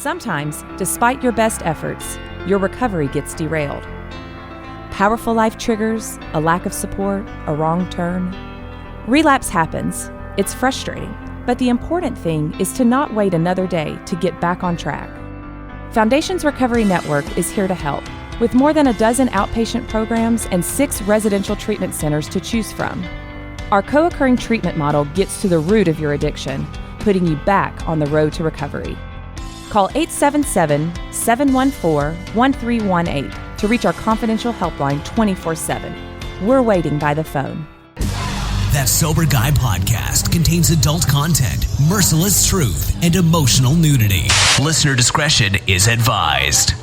Sometimes, despite your best efforts, your recovery gets derailed. Powerful life triggers, a lack of support, a wrong turn. Relapse happens. It's frustrating, but the important thing is to not wait another day to get back on track. Foundation's Recovery Network is here to help, with more than a dozen outpatient programs and 6 residential treatment centers to choose from. Our co-occurring treatment model gets to the root of your addiction, putting you back on the road to recovery. Call 877-714-1318 to reach our confidential helpline 24/7. We're waiting by the phone. That Sober Guy podcast contains adult content, merciless truth, and emotional nudity. Listener discretion is advised.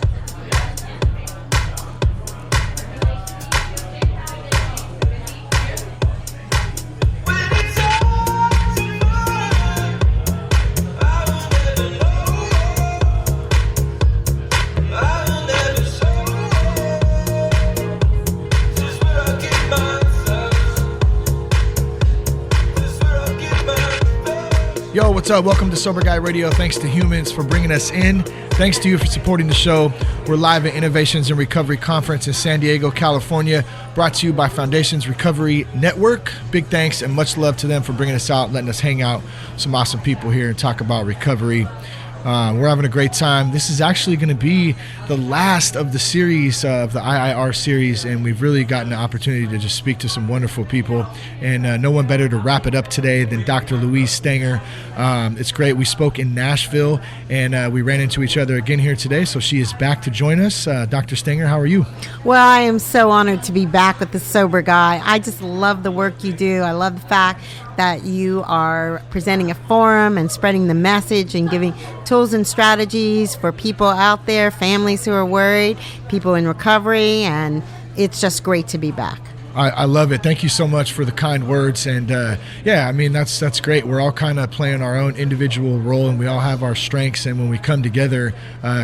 Yo, what's up? Welcome to Sober Guy Radio. Thanks to Humans for bringing us in. Thanks to you for supporting the show. We're live at Innovations in Recovery Conference in San Diego, California, brought to you by Foundation's Recovery Network. Big thanks and much love to them for bringing us out, letting us hang out with some awesome people here and talk about recovery. We're having a great time. This is actually going to be the last of the series, of the IIR series, and we've really gotten the opportunity to just speak to some wonderful people, and no one better to wrap it up today than Dr. Louise Stanger. It's great. We spoke in Nashville, and we ran into each other again here today, so she is back to join us. Dr. Stanger, how are you? Well, I am so honored to be back with the Sober Guy. I just love the work you do. I love the fact that you are presenting a forum and spreading the message and giving tools and strategies for people out there, families who are worried, people in recovery, and it's just great to be back. I love it. Thank you so much for the kind words. And yeah, I mean, that's great. We're all kind of playing our own individual role, and we all have our strengths. And when we come together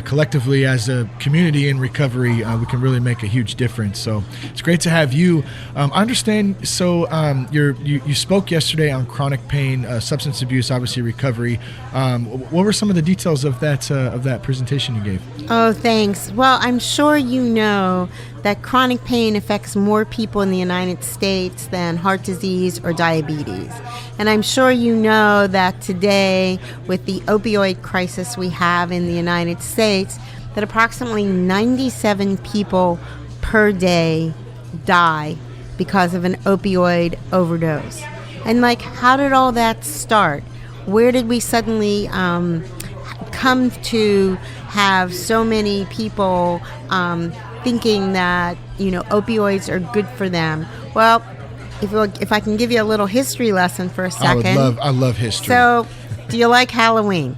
collectively as a community in recovery, we can really make a huge difference. So it's great to have you. I understand. So you spoke yesterday on chronic pain, substance abuse, obviously recovery. What were some of the details of that presentation you gave? Oh, thanks. Well, I'm sure you know that chronic pain affects more people in the United States than heart disease or diabetes. And I'm sure you know that today, with the opioid crisis we have in the United States, that approximately 97 people per day die because of an opioid overdose. And how did all that start? Where did we suddenly come to have so many people thinking that, opioids are good for them? Well, if I can give you a little history lesson for a second. I love history. So, do you like Halloween?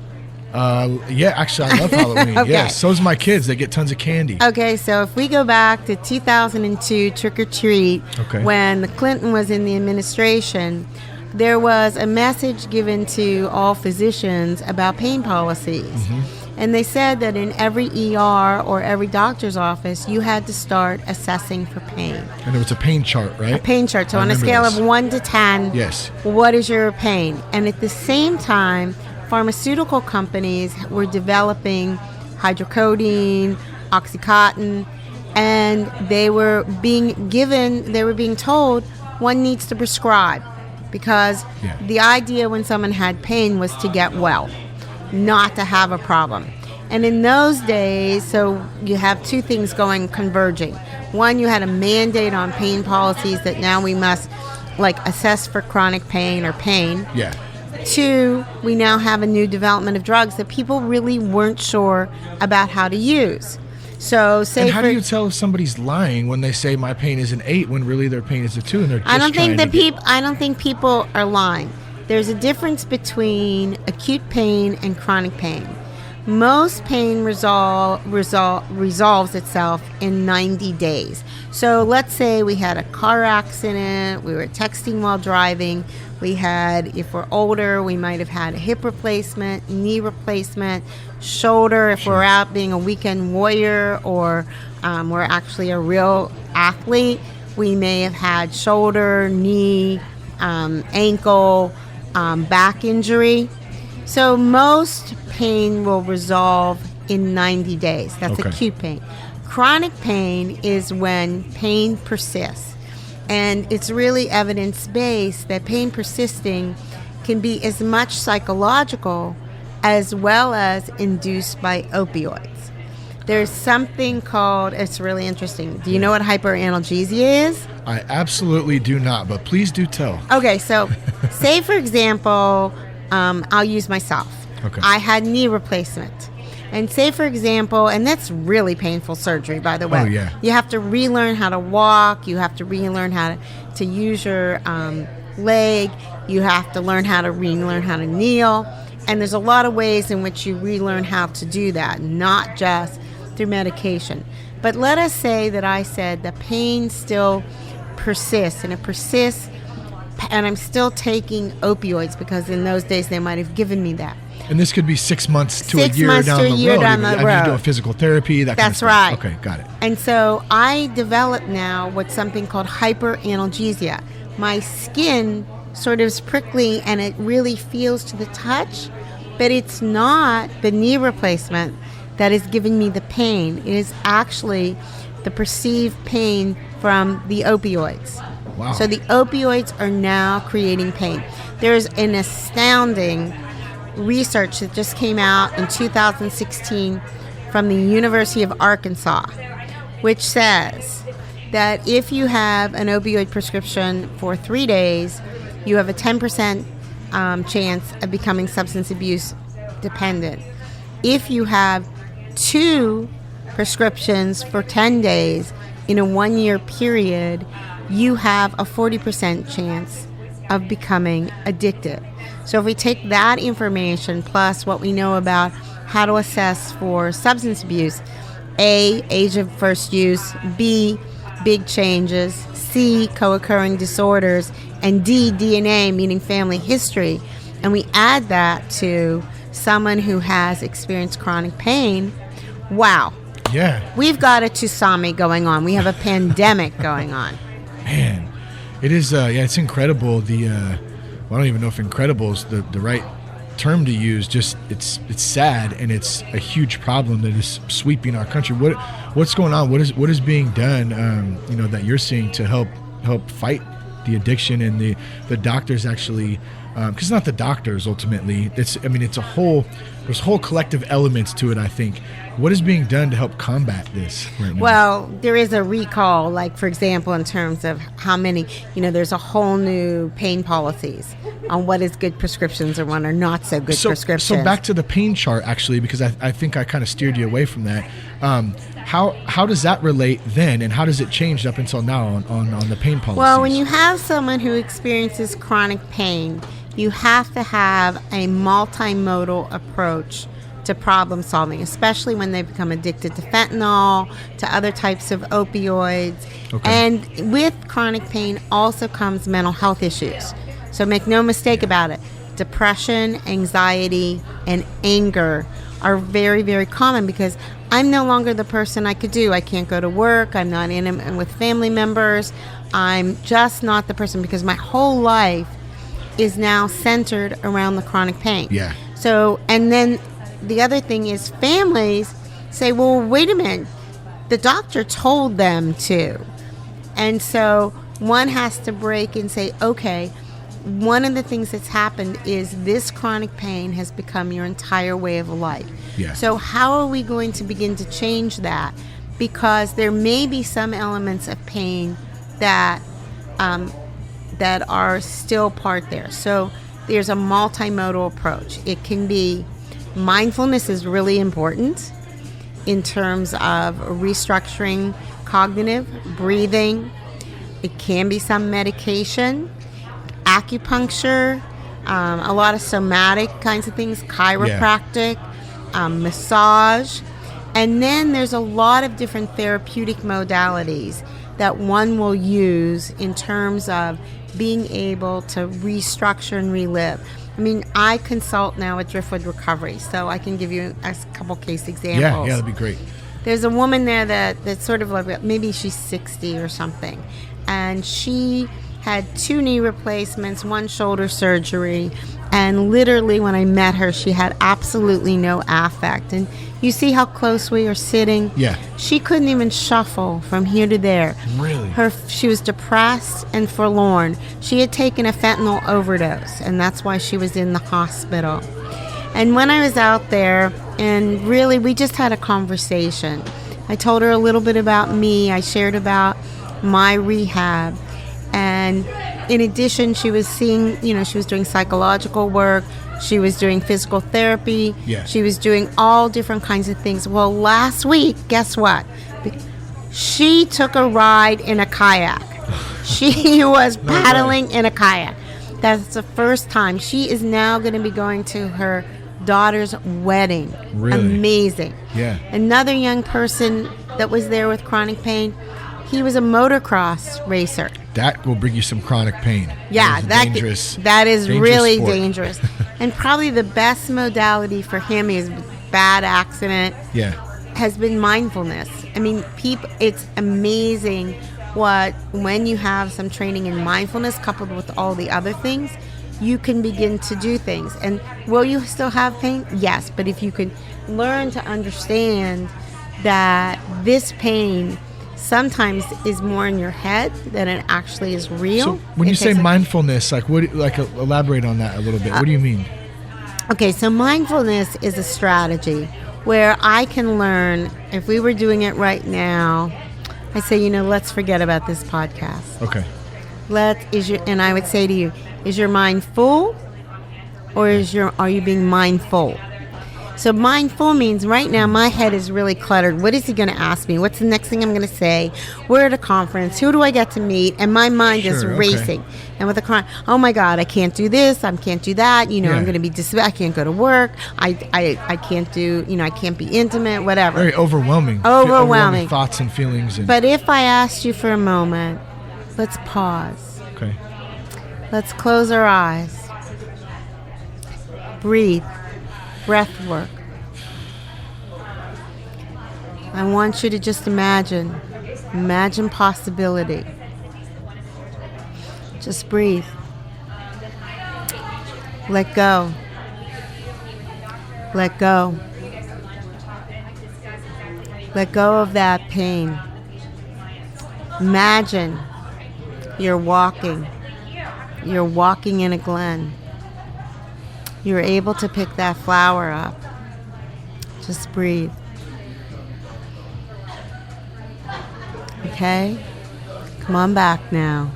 Yeah, actually, I love Halloween. Okay. Yes, so's my kids. They get tons of candy. Okay, so if we go back to 2002 Trick or Treat, when the Clinton was in the administration, there was a message given to all physicians about pain policies. Mm-hmm. And they said that in every ER or every doctor's office, you had to start assessing for pain. And there was a pain chart, right? A pain chart. So on a scale of 1 to 10, yes, what is your pain? And at the same time, pharmaceutical companies were developing hydrocodone, Oxycontin, and they were being told one needs to prescribe, because the idea when someone had pain was to get well, not to have a problem. And in those days, so you have two things converging. One, you had a mandate on pain policies that now we must assess for chronic pain or pain. Yeah. Two, we now have a new development of drugs that people really weren't sure about how to use. So and how do you tell if somebody's lying when they say my pain is an 8 when really their pain is a 2 and they're just I don't think people are lying. There's a difference between acute pain and chronic pain. Most pain resolves itself in 90 days. So let's say we had a car accident, we were texting while driving, if we're older, we might have had a hip replacement, knee replacement, shoulder, if we're out being a weekend warrior or we're actually a real athlete, we may have had shoulder, knee, ankle, back injury. So most pain will resolve in 90 days. That's acute pain. Chronic pain is when pain persists. And it's really evidence-based that pain persisting can be as much psychological as well as induced by opioids. There's something called, it's really interesting. Do you know what hyperanalgesia is? I absolutely do not, but please do tell. Okay, so say, for example, I'll use myself. Okay. I had knee replacement. And say, for example, and that's really painful surgery, by the way. Oh, yeah. You have to relearn how to walk. You have to relearn how to use your leg. You have to learn how to relearn how to kneel. And there's a lot of ways in which you relearn how to do that, not just through medication. But let us say that I said the pain still persists, and it persists, and I'm still taking opioids because in those days they might have given me that. And this could be 6 months to 6 a year months down to a the year road. down the I'm road. just doing physical therapy, that kind of That's stuff. right. Okay, got it. And so I developed now what's something called hyperanalgesia. My skin sort of is prickly and it really feels to the touch, but it's not the knee replacement that is giving me the pain. It is actually the perceived pain from the opioids. Wow. So the opioids are now creating pain. There's an astounding research that just came out in 2016 from the University of Arkansas, which says that if you have an opioid prescription for 3 days, you have a 10% chance of becoming substance abuse dependent. If you have 2 prescriptions for 10 days in a 1-year period, you have a 40% chance of becoming addicted. So if we take that information plus what we know about how to assess for substance abuse, A, age of first use, B, big changes, C, co-occurring disorders, and D, DNA, meaning family history, and we add that to someone who has experienced chronic pain, wow. Yeah. We've got a tsunami going on. We have a pandemic going on. Man, it is, it's incredible. I don't even know if incredible is the right term to use. Just it's sad, and it's a huge problem that is sweeping our country. What's going on? What is being done? That you're seeing to help fight the addiction, and the doctors actually, because it's not the doctors ultimately. There's whole collective elements to it. I think. What is being done to help combat this right now? Well, there is a recall, like, for example, in terms of how many, there's a whole new pain policies on what is good prescriptions or what are not so good prescriptions. So back to the pain chart, actually, because I think I kind of steered you away from that. How does that relate then, and how does it change up until now on the pain policies? Well, when you have someone who experiences chronic pain, you have to have a multimodal approach to problem solving, especially when they become addicted to fentanyl, to other types of opioids. Okay. And with chronic pain also comes mental health issues. So make no mistake about it. Depression, anxiety, and anger are very, very common because I'm no longer the person I could do. I can't go to work. I'm not in with family members. I'm just not the person because my whole life is now centered around the chronic pain. Yeah. So, and then the other thing is families say, well, wait a minute, the doctor told them to. And so one has to break and say, okay, one of the things that's happened is this chronic pain has become your entire way of life. Yeah. So how are we going to begin to change that? Because there may be some elements of pain that are still part there. So there's a multimodal approach. It can be mindfulness is really important in terms of restructuring cognitive, breathing. It can be some medication, acupuncture, a lot of somatic kinds of things, chiropractic, massage. And then there's a lot of different therapeutic modalities that one will use in terms of being able to restructure and relive. I mean, I consult now with Driftwood Recovery, so I can give you a couple case examples. Yeah, that'd be great. There's a woman there that's sort of like, maybe she's 60 or something, and she had 2 knee replacements, 1 shoulder surgery, And literally when I met her, she had absolutely no affect. And you see how close we are sitting? Yeah. She couldn't even shuffle from here to there. Really? She was depressed and forlorn. She had taken a fentanyl overdose, and that's why she was in the hospital. And when I was out there, and really we just had a conversation. I told her a little bit about me. I shared about my rehab. And in addition, she was seeing, she was doing psychological work. She was doing physical therapy. Yeah. She was doing all different kinds of things. Well, last week, guess what? She took a ride in a kayak. She was paddling in a kayak. That's the first time. She is now going to be going to her daughter's wedding. Really? Amazing. Yeah. Another young person that was there with chronic pain, he was a motocross racer. That will bring you some chronic pain. Yeah, that is really sport. dangerous. And probably the best modality for him is bad accident. Yeah. Has been mindfulness. I mean, it's amazing when you have some training in mindfulness coupled with all the other things, you can begin to do things. And will you still have pain? Yes, but if you can learn to understand that this pain sometimes is more in your head than it actually is real. So when you say mindfulness, elaborate on that a little bit. What do you mean? Okay, so mindfulness is a strategy where I can learn. If we were doing it right now, I say, let's forget about this podcast. Okay. And I would say to you, is your mind full, or are you being mindful? So mindful means right now my head is really cluttered. What is he going to ask me? What's the next thing I'm going to say? We're at a conference. Who do I get to meet? And my mind is racing. And with oh my God, I can't do this. I can't do that. I'm going to be I can't go to work. I can't do, I can't be intimate, whatever. Very overwhelming. Overwhelming thoughts and feelings. But if I asked you for a moment, let's pause. Okay. Let's close our eyes. Breathe. Breath work. I want you to just imagine possibility. Just breathe. Let go. Let go. Let go of that pain. Imagine you're walking in a glen. You're able to pick that flower up. Just breathe. Okay? Come on back now.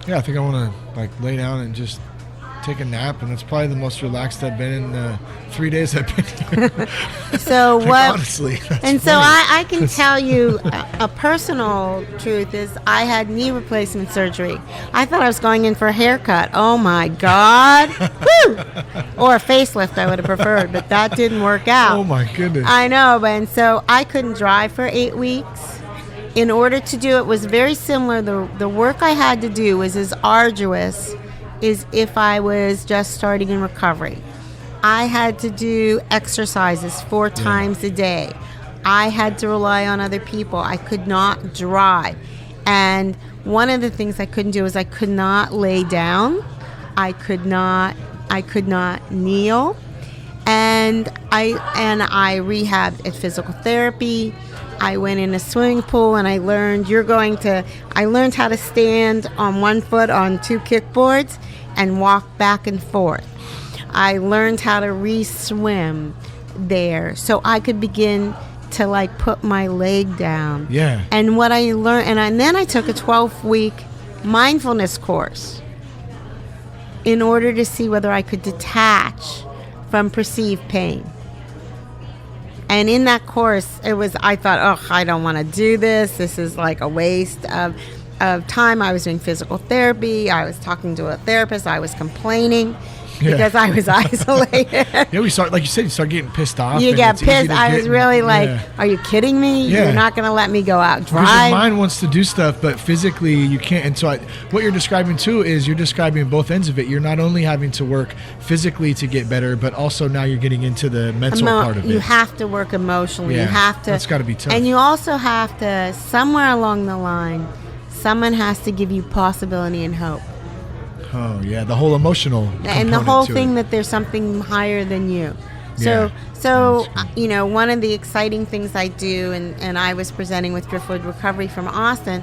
Yeah, I think I want to lay down and just take a nap, and it's probably the most relaxed I've been in the 3 days I've been here. So what? Honestly, and so I can tell you a personal truth is I had knee replacement surgery. I thought I was going in for a haircut. Oh my God! Woo! Or a facelift I would have preferred, but that didn't work out. Oh my goodness! I know, and so I couldn't drive for 8 weeks. In order to do it was very similar. The work I had to do was as arduous as if I was just starting in recovery. I had to do exercises 4 times a day. I had to rely on other people. I could not drive. And one of the things I couldn't do is I could not lay down. I could not kneel. And I rehabbed at physical therapy. I went in a swimming pool and I learned how to stand on one foot on 2 kickboards and walk back and forth. I learned how to re-swim there so I could begin to put my leg down. Yeah. And what I learned, and then I took a 12-week mindfulness course in order to see whether I could detach from perceived pain. And in that course, I thought, I don't want to do this. This is a waste of time. I was doing physical therapy. I was talking to a therapist. I was complaining because I was isolated. Yeah, we start, like you said, you start getting pissed off. You get pissed. I was really are you kidding me? Yeah. You're not going to let me go out and drive? Because your mind wants to do stuff, but physically you can't. And so what you're describing too is you're describing both ends of it. You're not only having to work physically to get better, but also now you're getting into the mental part of it. You have to work emotionally. Yeah, you have to. That's got to be tough. And you also have to, somewhere along the line, someone has to give you possibility and hope. Oh, yeah, the whole emotional and the whole to thing it. that there's something higher than you. Yeah. So one of the exciting things I do, and I was presenting with Driftwood Recovery from Austin,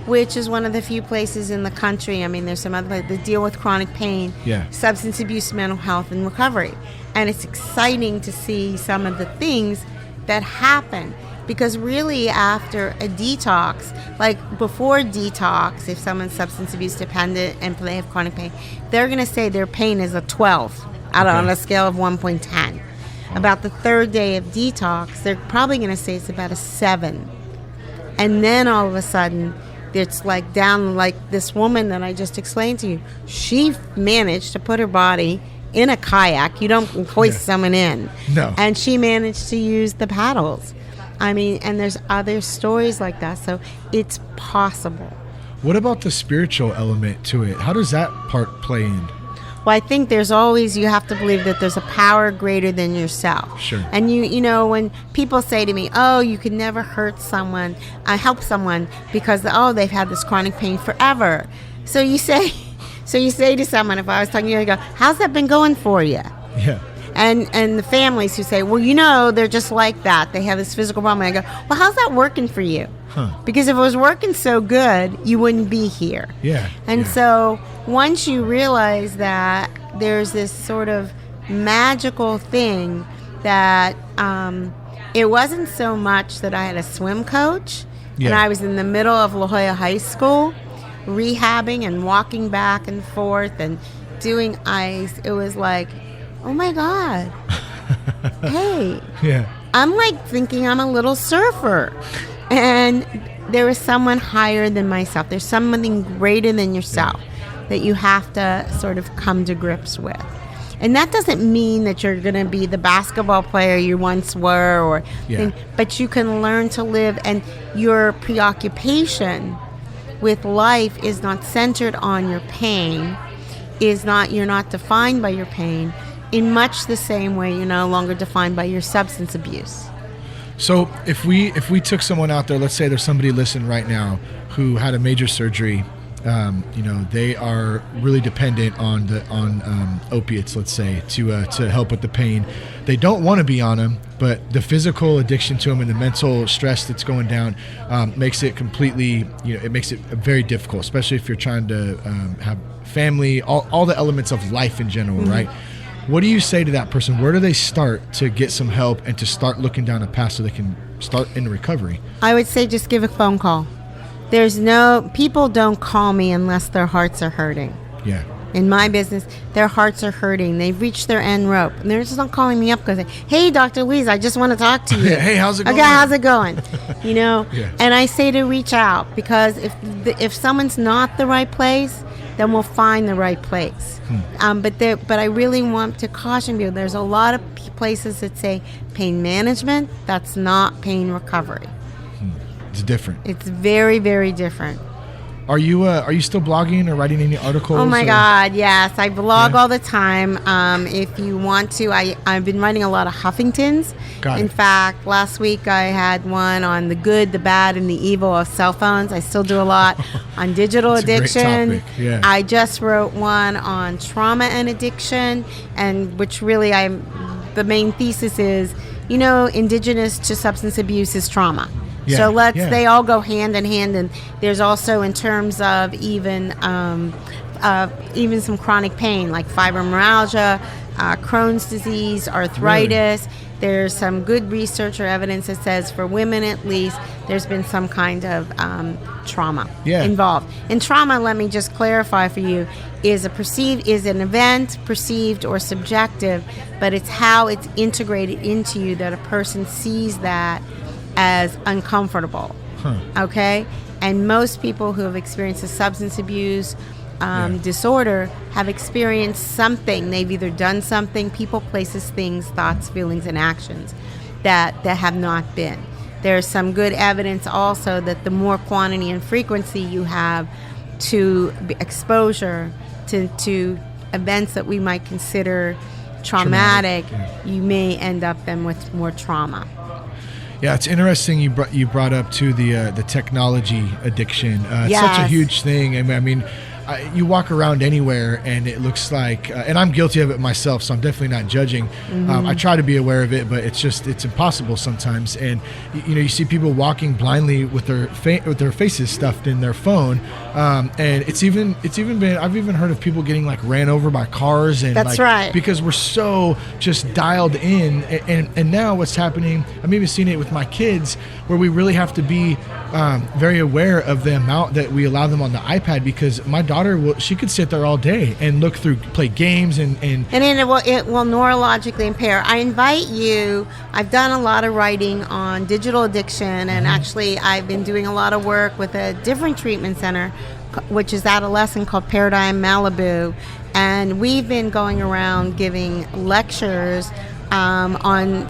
which is one of the few places in the country. I mean, there's some other places that deal with chronic pain, substance abuse, mental health, and recovery. And it's exciting to see some of the things that happen. Because really after a detox, like before detox, if someone's substance abuse dependent and they have chronic pain, they're going to say their pain is a 12 on a scale of 1.10. About the third day of detox, they're probably going to say it's about a 7. And then all of a sudden, it's like down, like this woman that I just explained to you. She managed to put her body in a kayak. You don't hoist someone in. No. And she managed to use the paddles. I mean, and there's other stories like that. So it's possible. What about the spiritual element to it? How does that part play in? Well, I think there's always, you have to believe that there's a power greater than yourself. Sure. And you know, when people say to me, oh, you could never hurt someone, help someone because, they've had this chronic pain forever. So you say to someone, if I was talking to you, I go, how's that been going for you? Yeah. And the families who say, well, they're just like that. They have this physical problem. And I go, well, how's that working for you? Because if it was working so good, you wouldn't be here. Yeah. And so once you realize that there's this sort of magical thing that it wasn't so much that I had a swim coach and I was in the middle of La Jolla High School rehabbing and walking back and forth and doing ice. It was like, oh my God. Hey. Yeah. I'm like thinking I'm a little surfer. And there is someone higher than myself. There's something greater than yourself that you have to sort of come to grips with. And that doesn't mean that you're going to be the basketball player you once were, but you can learn to live, and your preoccupation with life is not centered on your pain, you're not defined by your pain in much the same way you're no longer defined by your substance abuse. So if we took someone out there, let's say there's somebody listening right now who had a major surgery, they are really dependent on opiates, let's say, to help with the pain. They don't want to be on them, but the physical addiction to them and the mental stress that's going down makes it completely, it makes it very difficult, especially if you're trying to have family, all the elements of life in general, right? What do you say to that person? Where do they start to get some help and to start looking down a path so they can start in recovery? I would say just give a phone call. People don't call me unless their hearts are hurting. Yeah. In my business, their hearts are hurting. They've reached their end rope. And they're just not calling me up because, hey, Dr. Louise, I just want to talk to you. Hey, how's it going? Okay, how's it going? And I say to reach out, because if someone's not the right place, then we'll find the right place. But I really want to caution you, there's a lot of places that say pain management. That's not pain recovery. It's different. It's very, very different. Are you still blogging or writing any articles? Oh my God, yes. I blog all the time. If you want to, I've been writing a lot of Huffingtons. In fact, last week I had one on the good, the bad, and the evil of cell phones. I still do a lot on digital addiction. A great topic. Yeah. I just wrote one on trauma and addiction, and which really the main thesis is, indigenous to substance abuse is trauma. Yeah, so they all go hand in hand, and there's also in terms of even some chronic pain like fibromyalgia, Crohn's disease, arthritis. Really? There's some good research or evidence that says for women at least there's been some kind of trauma involved. And trauma, let me just clarify for you, is an event, perceived or subjective, but it's how it's integrated into you that a person sees that as uncomfortable. Okay? And most people who have experienced a substance abuse disorder have experienced something. They've either done something, people, places, things, thoughts, feelings, and actions that have not been. There's some good evidence also that the more quantity and frequency you have to exposure to events that we might consider traumatic. You may end up then with more trauma. Yeah, it's interesting you brought up too the technology addiction. It's such a huge thing. I mean, you walk around anywhere and it looks like, and I'm guilty of it myself, so I'm definitely not judging. I try to be aware of it, but it's impossible sometimes. And you see people walking blindly with their faces stuffed in their phone, and it's even been, I've even heard of people getting like ran over by cars, and that's right, because we're so just dialed in. And now what's happening, I'm even seeing it with my kids, where we really have to be very aware of the amount that we allow them on the iPad, because my daughter she could sit there all day and play games, and then it will neurologically impair. I invite you. I've done a lot of writing on digital addiction, and actually I've been doing a lot of work with a different treatment center, which is adolescent, called Paradigm Malibu, and we've been going around giving lectures on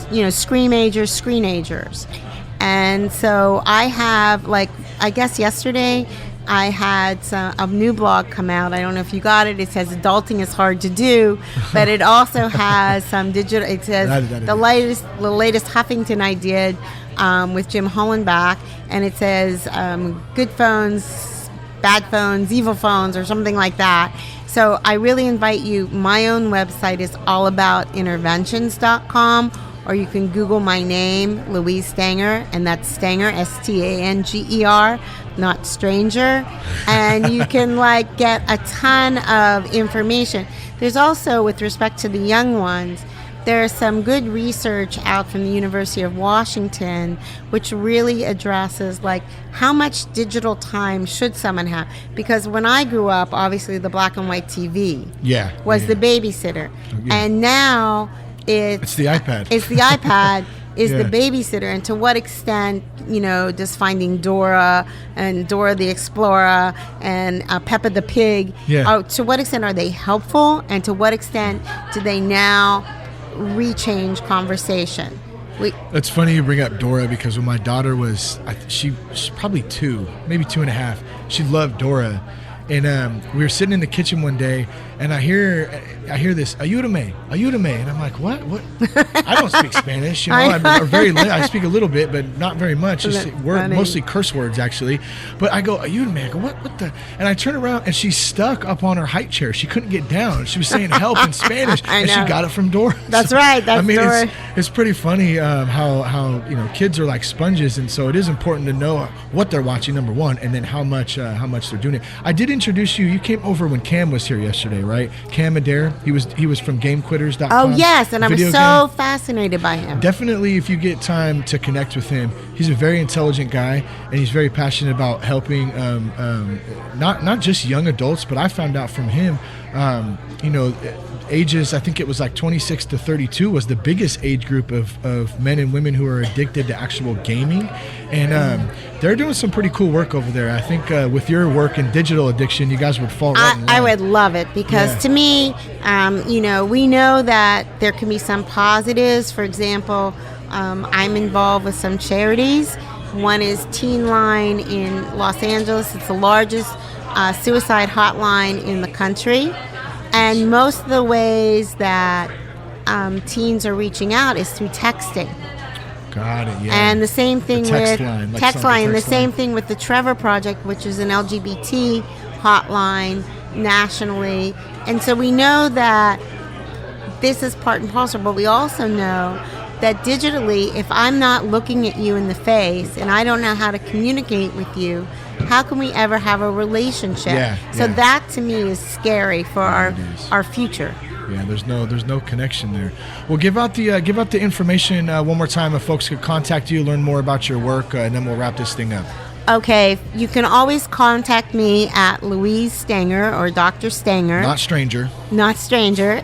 screenagers. And so I have, I guess yesterday I had a new blog come out. I don't know if you got it. It says adulting is hard to do, but it also has some digital. It says the latest Huffington I did with Jim Hollenbach, and it says good phones, bad phones, evil phones, or something like that. So I really invite you. My own website is allaboutinterventions.com. Or you can Google my name, Louise Stanger, and that's Stanger, Stanger, not stranger. And you can get a ton of information. There's also, with respect to the young ones, there's some good research out from the University of Washington, which really addresses how much digital time should someone have. Because when I grew up, obviously the black and white TV was the babysitter. And now it's the iPad. It's the iPad is the babysitter. And to what extent, does Finding Dora and Dora the Explorer and Peppa the Pig, to what extent are they helpful? And to what extent do they now rechange conversation? It's funny you bring up Dora, because when my daughter was, she's probably 2, maybe 2.5, she loved Dora. And we were sitting in the kitchen one day, and I hear this ayúdame, and I'm like, what? I don't speak Spanish, I speak a little bit, but not very much. Just mostly curse words, actually. But I go ayúdame. I go, what the? And I turn around, and she's stuck up on her high chair. She couldn't get down. She was saying help in Spanish, and she got it from Dora. That's right. That's Dora. It's pretty funny how kids are like sponges, and so it is important to know what they're watching, number one, and then how much they're doing it. I did introduce you. You came over when Cam was here yesterday, right? Cam Adair. He was from GameQuitters.com. Oh yes, and I'm so fascinated by him. Definitely, if you get time to connect with him, he's a very intelligent guy, and he's very passionate about helping not just young adults, but I found out from him, ages, I think it was 26 to 32 was the biggest age group of men and women who are addicted to actual gaming. And they're doing some pretty cool work over there. I think with your work in digital addiction, you guys would fall right in line. I would love it, because to me, we know that there can be some positives. For example, I'm involved with some charities. One is Teen Line in Los Angeles. It's the largest suicide hotline in the country. And most of the ways that teens are reaching out is through texting. Got it, yeah. And the same thing with text line. The same line. thing with the Trevor Project, which is an LGBT hotline nationally. And so we know that this is part and parcel, but we also know that digitally, if I'm not looking at you in the face and I don't know how to communicate with you, how can we ever have a relationship? So that to me is scary for our future. Yeah, there's no connection there. Well, give out the information one more time if folks could contact you, learn more about your work, and then we'll wrap this thing up. Okay, you can always contact me at Louise Stanger or Dr. Stanger. Not stranger. Stanger.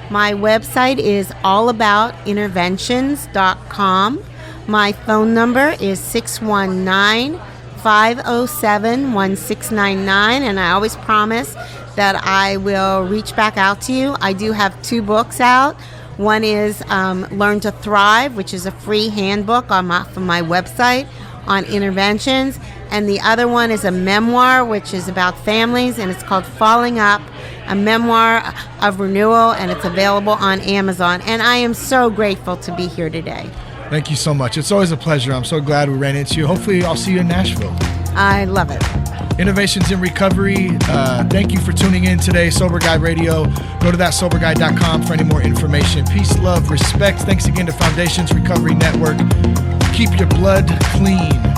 My website is allaboutinterventions.com. My phone number is 619-507-1699, and I always promise that I will reach back out to you. I do have 2 books out. One is Learn to Thrive, which is a free handbook from my website on interventions. And the other one is a memoir, which is about families, and it's called Falling Up, a memoir of renewal, and it's available on Amazon. And I am so grateful to be here today. Thank you so much. It's always a pleasure. I'm so glad we ran into you. Hopefully I'll see you in Nashville. I love it. Innovations in Recovery. Thank you for tuning in today, Sober Guy Radio. Go to thatsoberguy.com for any more information. Peace, love, respect. Thanks again to Foundations Recovery Network. Keep your blood clean.